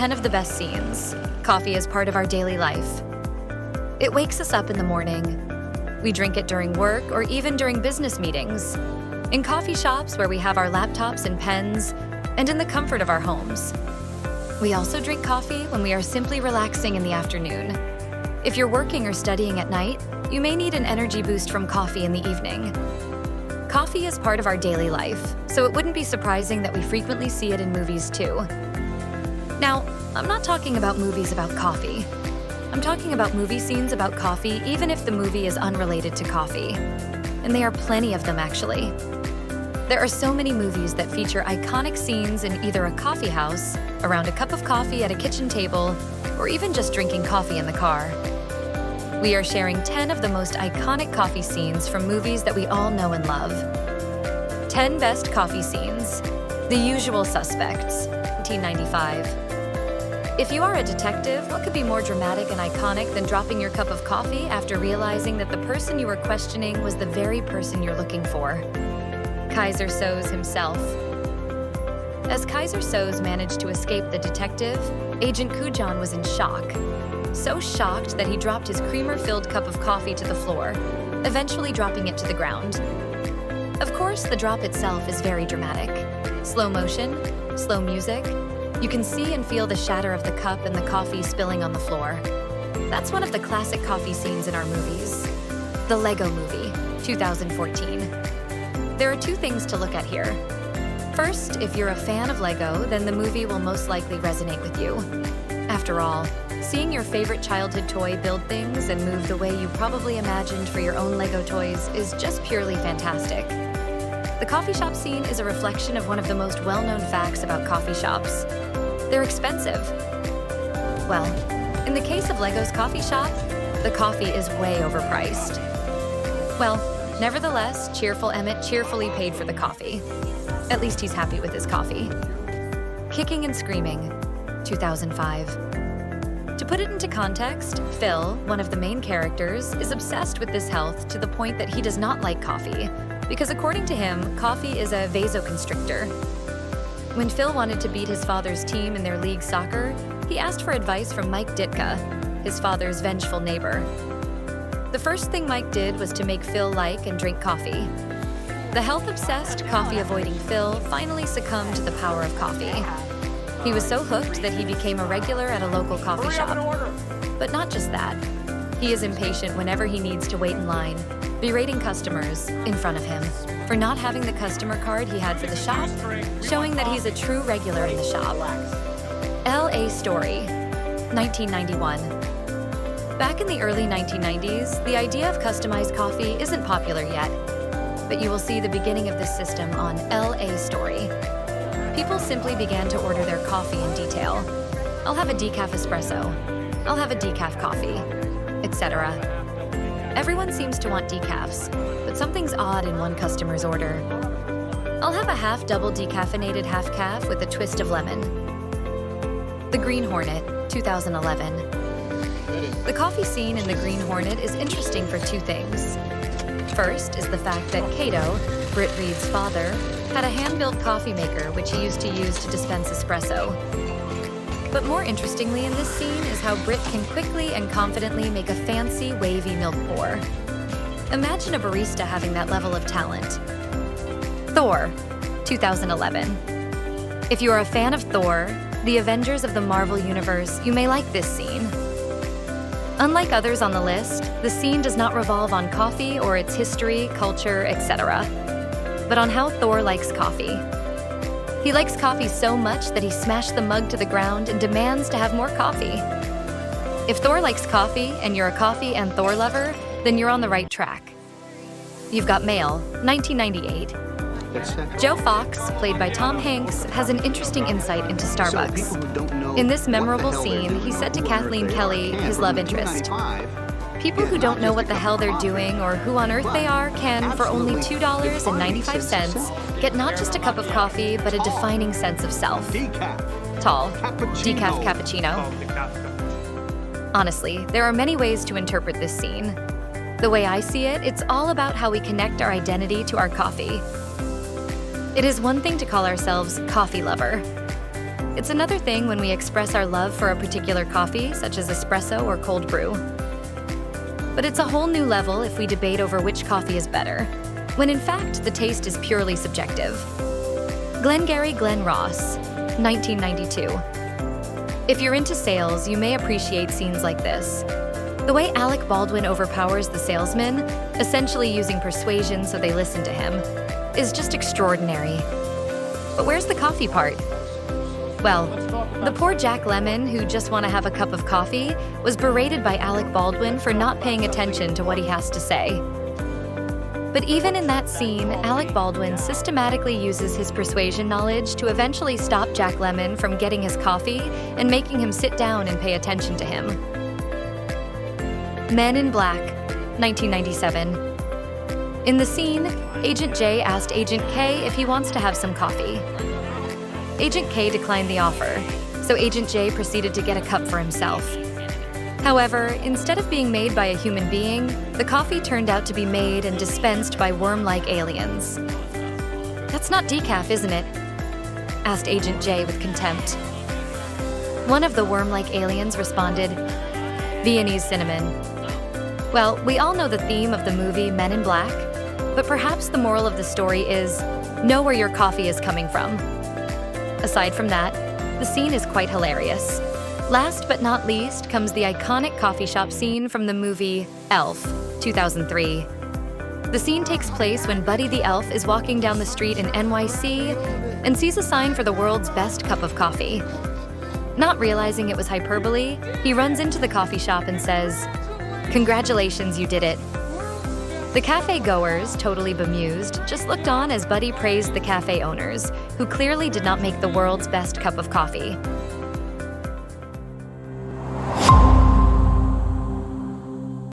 10 of the best scenes. Coffee is part of our daily life. It wakes us up in the morning. We drink it during work or even during business meetings, in coffee shops where we have our laptops and pens, and in the comfort of our homes. We also drink coffee when we are simply relaxing in the afternoon. If you're working or studying at night, you may need an energy boost from coffee in the evening. Coffee is part of our daily life, so it wouldn't be surprising that we frequently see it in movies too. Now, I'm not talking about movies about coffee. I'm talking about movie scenes about coffee, even if the movie is unrelated to coffee. And there are plenty of them, actually. There are so many movies that feature iconic scenes in either a coffee house, around a cup of coffee at a kitchen table, or even just drinking coffee in the car. We are sharing 10 of the most iconic coffee scenes from movies that we all know and love. 10 best coffee scenes. The Usual Suspects, 1995. If you are a detective, what could be more dramatic and iconic than dropping your cup of coffee after realizing that the person you were questioning was the very person you're looking for? Kaiser Soze himself. As Kaiser Soze managed to escape the detective, Agent Kujan was in shock. So shocked that he dropped his creamer-filled cup of coffee to the floor, eventually dropping it to the ground. Of course, the drop itself is very dramatic. Slow motion, slow music. You can see and feel the shatter of the cup and the coffee spilling on the floor. That's one of the classic coffee scenes in our movies. The Lego Movie, 2014. There are two things to look at here. First, if you're a fan of Lego, then the movie will most likely resonate with you. After all, seeing your favorite childhood toy build things and move the way you probably imagined for your own Lego toys is just purely fantastic. The coffee shop scene is a reflection of one of the most well-known facts about coffee shops. They're expensive. Well, in the case of Lego's coffee shop, the coffee is way overpriced. Well, nevertheless, cheerful Emmett cheerfully paid for the coffee. At least he's happy with his coffee. Kicking and Screaming, 2005. To put it into context, Phil, one of the main characters, is obsessed with this health to the point that he does not like coffee, because according to him, coffee is a vasoconstrictor. When Phil wanted to beat his father's team in their league soccer, he asked for advice from Mike Ditka, his father's vengeful neighbor. The first thing Mike did was to make Phil like and drink coffee. The health-obsessed, coffee-avoiding Phil finally succumbed to the power of coffee. He was so hooked that he became a regular at a local coffee shop. But not just that. He is impatient whenever he needs to wait in line, berating customers in front of him for not having the customer card he had for the shop, showing that he's a true regular in the shop. L.A. Story, 1991. Back in the early 1990s, the idea of customized coffee isn't popular yet, but you will see the beginning of this system on L.A. Story. People simply began to order their coffee in detail. I'll have a decaf espresso. I'll have a decaf coffee, etc. Everyone seems to want decafs, but something's odd in one customer's order. I'll have a half-double decaffeinated half-calf with a twist of lemon. The Green Hornet, 2011. The coffee scene in The Green Hornet is interesting for two things. First is the fact that Cato, Britt Reed's father, had a hand-built coffee maker which he used to dispense espresso. But more interestingly in this scene is how Britt can quickly and confidently make a fancy, wavy milk pour. Imagine a barista having that level of talent. Thor, 2011. If you are a fan of Thor, the Avengers of the Marvel Universe, you may like this scene. Unlike others on the list, the scene does not revolve on coffee or its history, culture, etc., but on how Thor likes coffee. He likes coffee so much that he smashed the mug to the ground and demands to have more coffee. If Thor likes coffee and you're a coffee and Thor lover, then you're on the right track. You've Got Mail, 1998. Joe Fox, played by Tom Hanks, has an interesting insight into Starbucks. In this memorable scene, he said to Kathleen Kelly, his love interest, "People who don't know what the hell they're doing or who on earth they are can, for only $2.95, get not just a cup of coffee, but a defining sense of self." Tall, decaf cappuccino. Honestly, there are many ways to interpret this scene. The way I see it, it's all about how we connect our identity to our coffee. It is one thing to call ourselves coffee lover. It's another thing when we express our love for a particular coffee, such as espresso or cold brew. But it's a whole new level if we debate over which coffee is better, when in fact the taste is purely subjective. Glengarry Glen Ross, 1992. If you're into sales, you may appreciate scenes like this. The way Alec Baldwin overpowers the salesman, essentially using persuasion so they listen to him, is just extraordinary. But where's the coffee part? Well, the poor Jack Lemmon, who just want to have a cup of coffee, was berated by Alec Baldwin for not paying attention to what he has to say. But even in that scene, Alec Baldwin systematically uses his persuasion knowledge to eventually stop Jack Lemmon from getting his coffee and making him sit down and pay attention to him. Men in Black, 1997. In the scene, Agent J asked Agent K if he wants to have some coffee. Agent K declined the offer, so Agent J proceeded to get a cup for himself. However, instead of being made by a human being, the coffee turned out to be made and dispensed by worm-like aliens. "That's not decaf, isn't it?" asked Agent J with contempt. One of the worm-like aliens responded, "Viennese cinnamon." Well, we all know the theme of the movie Men in Black, but perhaps the moral of the story is, know where your coffee is coming from. Aside from that, the scene is quite hilarious. Last but not least comes the iconic coffee shop scene from the movie Elf, 2003. The scene takes place when Buddy the Elf is walking down the street in NYC and sees a sign for the world's best cup of coffee. Not realizing it was hyperbole, he runs into the coffee shop and says, "Congratulations, you did it." The cafe goers, totally bemused, just looked on as Buddy praised the cafe owners, who clearly did not make the world's best cup of coffee.